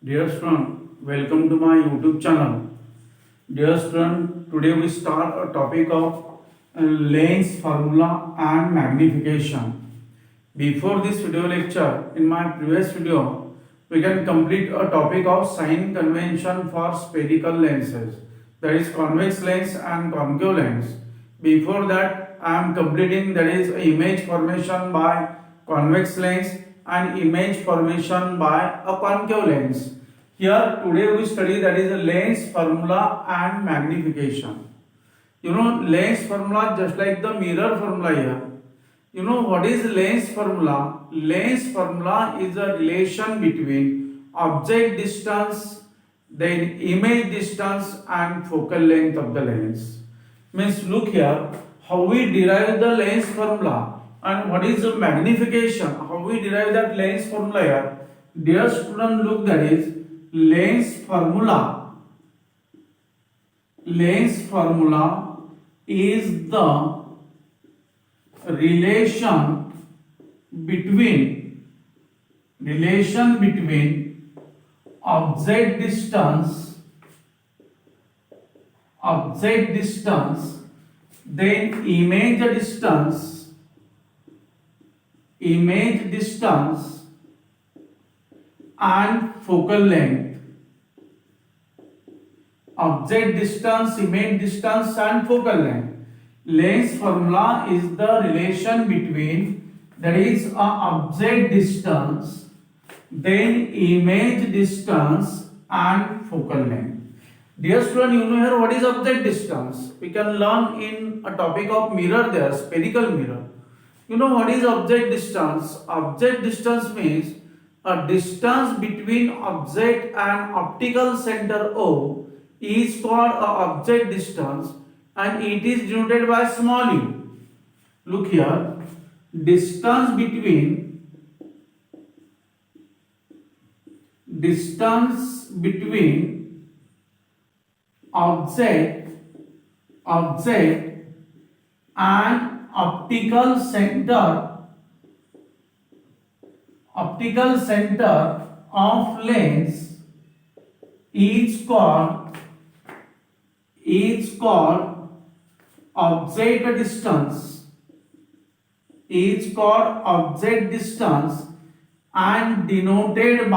Dear student, welcome to my YouTube channel. Dear student, today we start a topic of Lens formula and magnification. Before this video lecture, in my previous video, we can complete a topic of sign convention for spherical lenses, that is convex lens and concave lens. Before that, I am completing that is image formation by convex lens and image formation by a concave lens. Here today we study that is a lens formula and magnification. Lens formula just like the mirror formula here. What is lens formula? Lens formula is a relation between object distance, then image distance and focal length of the lens. Means look here, how we derive the lens formula and what is the magnification, how we derive that lens formula here. Dear student, look, that is lens formula is the relation between object distance, then image distance and focal length. Object distance, image distance and focal length. Lens formula is the relation between, that is object distance, then image distance and focal length. Dear student, you know here what is object distance? We can learn in a topic of mirror there, spherical mirror. You know what is object distance? Object distance means a distance between object and optical center O is called a object distance and it is denoted by small u. Look here, distance between object and optical center of lens is called object distance, and denoted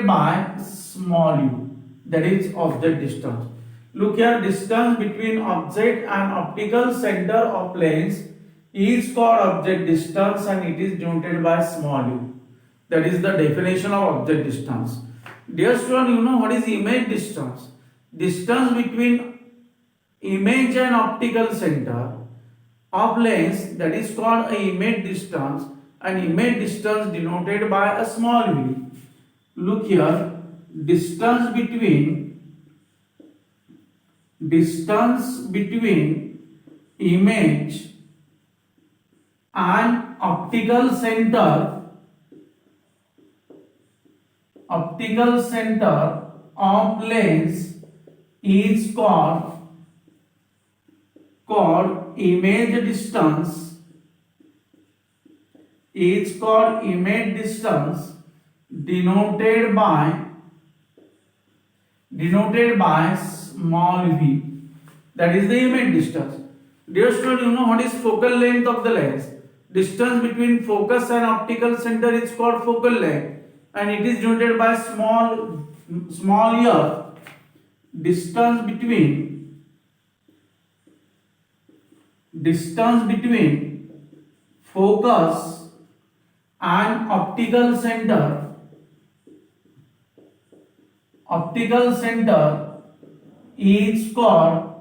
by small u, that is object distance. Look here, distance between object and optical center of lens is called object distance and it is denoted by small u. That is the definition of object distance. Dear student, you know what is image distance? Distance between image and optical center of lens, that is called a image distance, and image distance denoted by a small v. Look here, distance between image and optical center of lens is called image distance, denoted by small v. That is the image distance. Dear student, you know what is focal length of the lens? Distance between focus and optical center is called focal length and it is denoted by small r. Distance between focus and optical center is called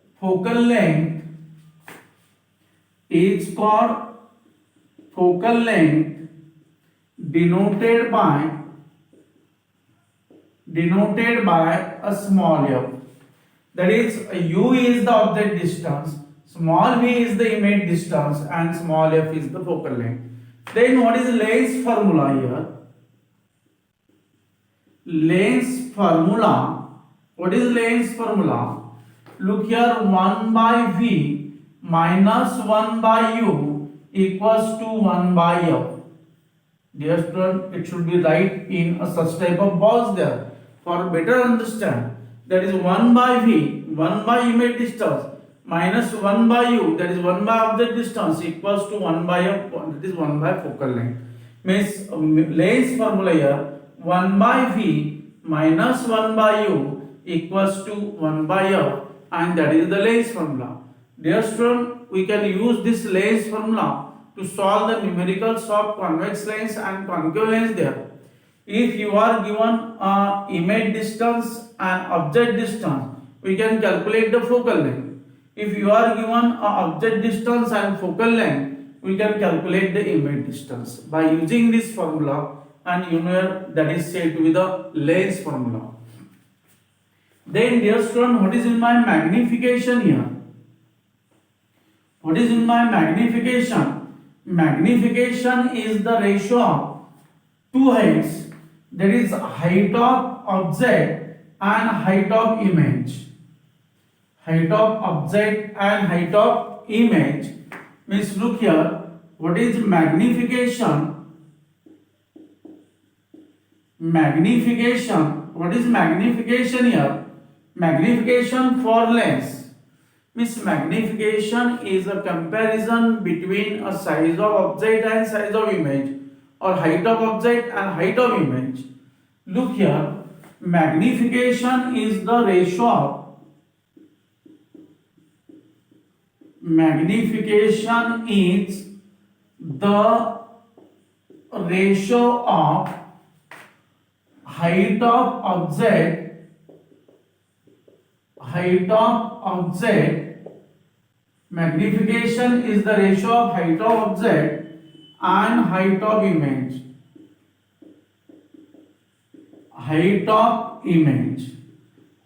focal length, denoted by a small f. That is, u is the object distance, small v is the image distance and small f is the focal length. Then what is lens formula here? Lens formula. What is lens formula? Look here, 1 by v minus 1 by u equals to 1 by f. Dear student, it should be right in a such type of balls there. For better understand, that is 1 by v, 1 by image distance minus 1 by u, that is 1 by object distance equals to 1 by f, that is 1 by focal length. Means Lenz's formula here, 1 by v minus 1 by u equals to 1 by f, and that is the Lenz's formula. Dear student, we can use this Lenz's formula to solve the numericals of convex lens and concave lens there. If you are given image distance and object distance, we can calculate the focal length. If you are given object distance and focal length, we can calculate the image distance by using this formula, and you know that is said to be the Lenz's formula. Then dear student, what is in my magnification here? What is in my magnification? Magnification is the ratio of two heights, that is height of object and height of image. Height of object and height of image means, look here, what is magnification? Magnification, what is magnification here? Magnification for lens means magnification is a comparison between a size of object and size of image, or height of object and height of image. Look here, magnification is the ratio of, magnification is the ratio of height of object, magnification is the ratio of height of object and height of image. Height of image,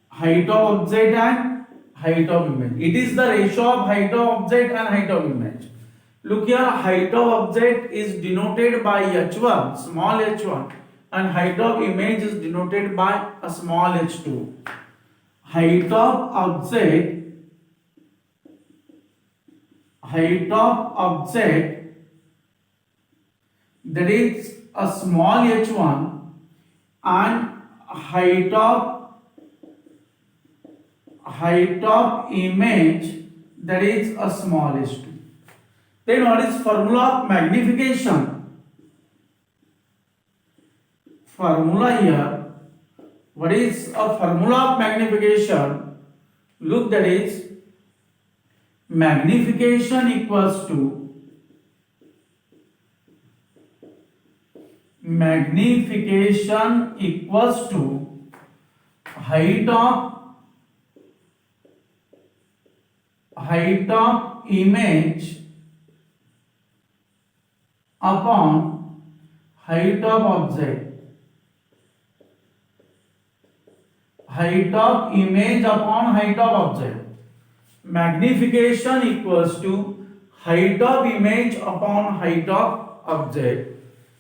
height of object and height of image. It is the ratio of height of object and height of image. Look here, height of object is denoted by h1, small h1, and height of image is denoted by a small h2. Height of object, that is a small h1, and height of image, that is a small h2. Then what is formula of magnification? Formula here, what is a formula of magnification? Look, that is magnification equals to height of image upon height of object. Height of image upon height of object. Magnification equals to height of image upon height of object.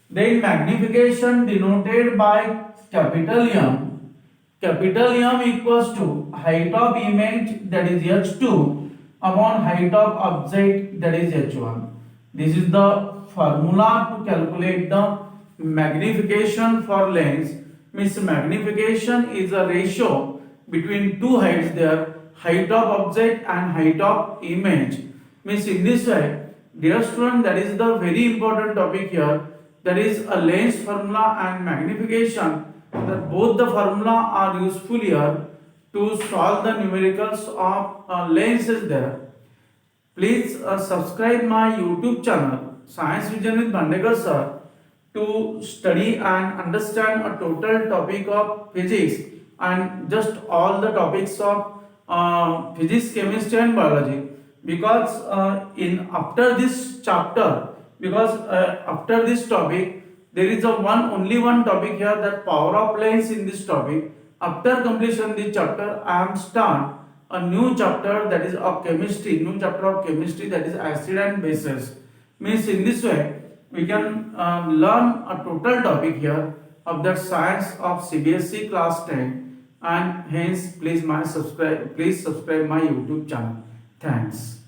Then magnification denoted by capital M. Capital M equals to height of image, that is h2, upon height of object, that is h1. This is the formula to calculate the magnification for lens. Means magnification is a ratio between two heights there, height of object and height of image. Means in this way, dear student, that is the very important topic here, that is a lens formula and magnification, that both the formula are useful here to solve the numericals of lenses there. Please subscribe my YouTube channel Science Vision with Bandekar sir to study and understand a total topic of physics and just all the topics of physics, chemistry and biology. Because after this topic there is only one topic here, that power of lens in this topic. After completion of this chapter, I am start a new chapter, that is of chemistry, that is acid and bases. Means in this way we can learn a total topic here of that science of CBSE class 10, and hence please subscribe my YouTube channel. Thanks.